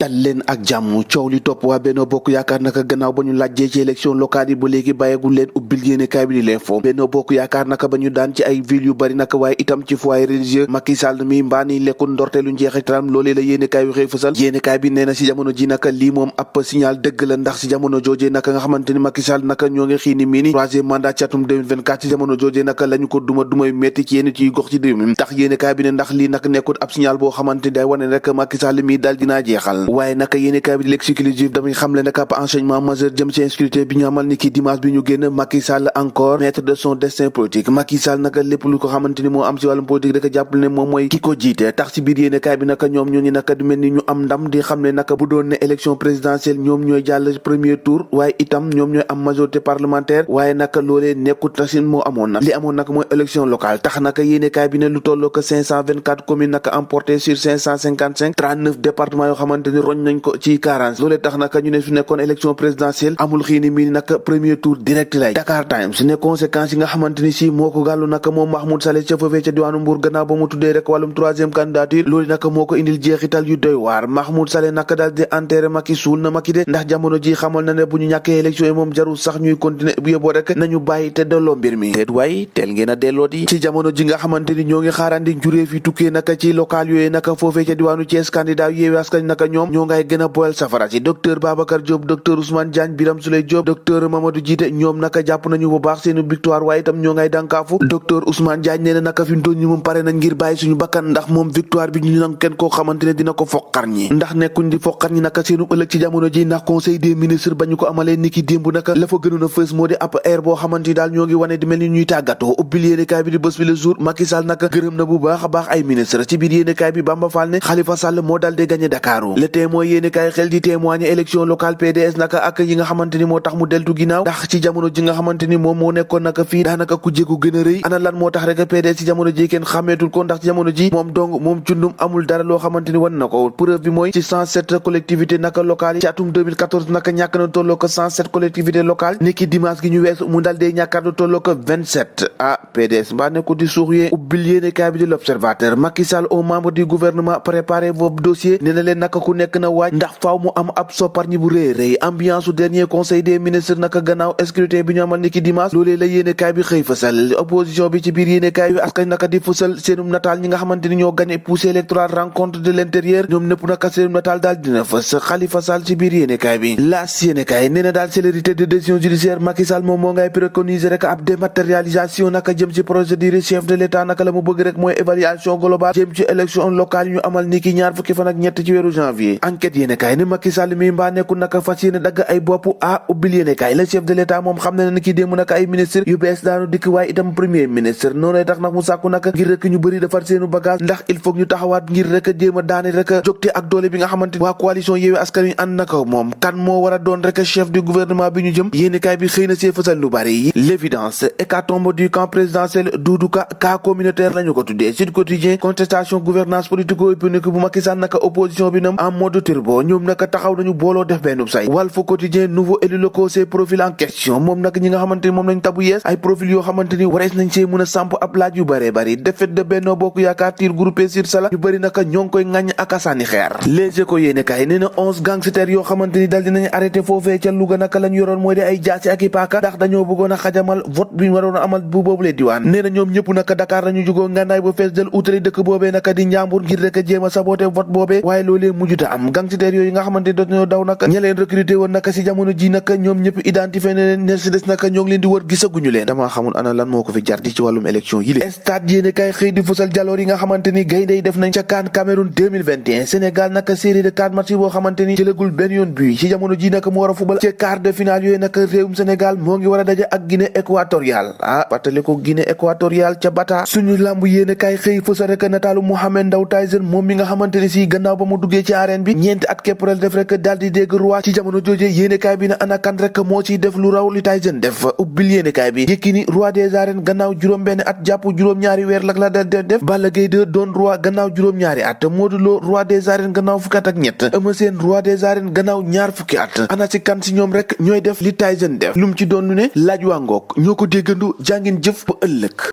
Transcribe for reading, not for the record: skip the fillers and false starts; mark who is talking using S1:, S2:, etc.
S1: dal leen ak jàmm coow li topp waa Benno Bokk Yaakaar naka gannaaw ba ñu lajjee ci élection locale yi ba léegi bàyyegul leen ubbil yéenekaay bi di l'info Benno Bokk Yaakaar naka ba ñu daan ci ay ville yu bari naka waaye itam ci foyer religieux Macky Sall mi mbaa ni lekkul ndorteelu njeexitalam loolee la yéenekaay bi xëy fësal yéenekaay bi nee na si jamono ji naka lii moom ab signal dëgg la ndax si jamono joojee naka nga xamante ni Macky Sall naka ñoo ngi xiini mii ni troisième mandat ci atum 2024 si jamono joojee naka lañu ko dumay metti ci yenn ci gox ci réew mi tax yéenekaay bi ne ndax lii nag nekkul ab signal boo xamante ni day wane rek Macky Sall mi daal dinaa jeexal waaye naka yéenekaay bi di l'exclusif damay xamle nag ab enseignement majeur jëm ci insécurité bi ñu amal ni ki dimanche bi ñu génn Macky Sall encore maître de son destin politique Macky Sall naka lépp lu ko xamante ni moo am si wàllum politique rek jàppale ne moom mooy ki ko jiite tax si biir yéenekaay bi naka ñoom ñooñu naka di mel ni ñu am ndam di xam ne naka bu doon ne élection présidentielle ñoom ñooy jàll premier tour waaye itam ñoom ñooy am majorité parlementaire waaye naka loolee nekkut tasin moo amoon nag li amoon naka mooy élection locale tax naka yéenekaay bi ne lu tolloo ko 524 communes naka emporté sur 555 39 départements yoo xamante ni roñ nañ ko ci 40 loolee tax naka ñu ne su nekkoon élection présidentielle amul xiini mii naka premier tour direct lay Dakar Times ne conséquences yi nga xamante ni si moo ko gàllu naka moom Mahmoud Saleh ca foofee ca diwaanu Mbour gannaaw ba mu tuddee rek wàllum troisième candidature loolu naka moo ko indil jeexital yu doy waar Mahmoud Saleh naka daal di enterré Macky suul na Macky de ndax jamono ji xamal na ne bu ñu ñàkkee élection yi moom jarul sax ñuy continuer bu yóbboo rek nañu bàyyi te delloo mbir mi teet waay teel ngeen a delloo di ci jamono ji nga xamante ni ñoo ngi xaarandi njurée fi tukkee naka ci local yooyu naka foofee ca diwaanu Thiès candidat Yewwi Askan naka ñoom ñoo ngay gën a boyal safara si docteur Babacar Diop docteur Ousmane Diagne Birame Souleye Diop docteur Mamadou Djité ñoom naka jàpp nañu bu baax seenu victoire waaye itam ñoo ngay dànkaafu docteur Ousmane Diagne nee na naka fi mu toll nii moom pare nañ ngir bàyyi suñu bakkan ndax moom victoire bi ñu nangu kenn koo xamante ne dina ko foqar ñi ndax nekkuñ di foqar ñi naka seenu ëllëg ci jamono ji ndax conseil des ministres ba ñu ko amalee niki démb naka la fa gënoon a fës moo di ab air boo xamante ni daal ñoo ngi wane di mel ni ñuy tàggatoo ubbil yéenekaay bi di bés bi le jour Macky Sall naka gërëm na bu baax a baax ay ministre ci biir yéenekaay bi Bamba Fall ne Khalifa Sall moo daal di gagné Dakaru le témoin yéenekaay xel di témoigner élection locale PDS naka ak yi nga xamante ni moo tax mu deltu ginnaaw ndax ci jamono ji nga xamante ni moom moo nekkoon naka fii daanaka ku jégu gën a rëy ana lan moo tax rek PDS ci jamono ji kenn xàmmeetul ko ndax ci jamono ji moom dong moom cundum amul dara loo xamante ni wan na ko preuve bi mooy ci 107 collectivités naka locales yi ci atum 2014 naka ñàkk na tolloo ko 107 collectivités locales niki dimanche gi ñu weesu mu dal dee ñàkkaat lu tolloo ko 27 PDS mbaa ne ko di suux yee ubbil yéenekaay bi di l'Observateur Macky Sall aux membres du gouvernement préparez vos dossiers nee na leen naka ku nekk na waaj ndax faaw mu am ab sopparñi bu rëy rëy ambiance su dernier conseil des ministres naka gannaaw scrutin bi ñu amal niki dimanche loolee la yéenekaay bi xëy fësal opposition bi ci biir yéenekaay bi askan naka di fësal seenum nataal ñi nga xamante ni ñoo gagné poussé électoral rencontre de l'intérieur ñoom nëpp naka seenum nataal daal dina fës Khalifa Sall ci biir yéenekaay bi laas yéenekaay nee na daal célérité de décision judiciaire Macky Sall moom moo ngay préconiser rek ab dématérialisation naka jëm ci procédure chef de l'état naka la mu bëgg rek mooy évaluation globale jëm ci élection locale yu ñu amal niki ñaar fukki fan ak ñett ci weeru janvier enquête yéenekaay ne Macky Sall mi mbaa nekku naka fas yéene dagg ay bopp ubbil yéenekaay le chef de l'état moom xam na ne ki démb naka ay ministre yu bees daanu dikk waaye itam premier ministre noonu tax nag mu sàkku naka ngir rek ñu bëri defar seenu bagage ndax il faut ñu taxawaat ngir rek jéem a daane rek jógte ak doole bi nga xamante waa coalition Yewwi Askan Wi ànd naka moom kan moo war a doon rek chef du gouvernement bi ñu jëm yéenekaay bi xëy na see fësal lu bari l'évidence hécatombe du camp présidentiel Doudou Ka cas communautaire lañu ko tuddee Sud Quotidien contestation gouvernance politico-économique bu Macky Sall naka opposition bi nam en mode turbo ñoom naka taxaw nañu booloo def benn say Walf Quotidien nouveau élu locaux ces profils en question moom nag ñi nga xamante ni moom lañ tabu yees ay profil yoo xamante ni warees nañ see mën a samp ab laaj yu bëree bëri défaite de Benno Bokk Yaakaar tir groupé sur sala ñu bëri naka ñoo ngi koy ŋàññ ak a sànni xeer Les Échos yéenekaay nee na 11 gangsters yoo xamante ni dal dinañ arrêté foofee ca Louga naka lañ yoroon mooy di ay jaasi ak i paaka ndax dañoo bëggoon a xajamal vote bi ñu waroon a amal bu boobulee diwaan nee na ñoom ñëpp naka Dakar lañu jugoo ngànnaay ba fees del utali dëkk boobee naka di Njàmbur ngir rek jéem a saboté vote boobee waaye loolee mujjuta am gangsters yooyu nga xamante ni dañoo daw naka ña leen recruté woon naka si jamono ji naka ñoom ñëpp identifié na leen ne si des naka ñoo ngi leen di wër gisaguñu leen damaa xamul ana lan moo ko fi jar di ci wàllum élection yi lé stade yéene kay xëy di fësal jaloor yi nga xamante ni gaynde yi def nañ ca CAN Cameroun 2021 Sénégal naka série de 4 matchs boo xamante ni jëlagul benn yoon but ci jamono ji naka mu war a fubal ci quart de finale yooyu naka réewum Sénégal moo ngi war a daje ak Guinée équatoriale fàttali ko Guinée équatoriale ca Bata suñu lamb yéene kay xëy fësal rek nataalu Mohamed Ndao Tyson moom mi nga xamante ni si gannaaw ba mu duggee ci arène bi ñeenti at képp rek def rek daal di dégg roi ci jamono jooje yéenekaay bi na ana kan rek moo ciy def lu raw li Tyson def ubbil yéenekaay bi Yékini roi des arènes gannaaw juróom-benn at jàpp juróom-ñaari weer la def Balla Gaye 2 doon roi gannaaw juróom-ñaari at Modou Lo roi des arènes gannaaw fukki at ak ñett Eumeu Sène roi des arènes gannaaw ñaar fukki at ana ci kan si ñoom rek ñooy def li Tyson def lu mu ci doon ne laaj waa ngoog ñoo ko déggandu jàngin jëf ba ëllëg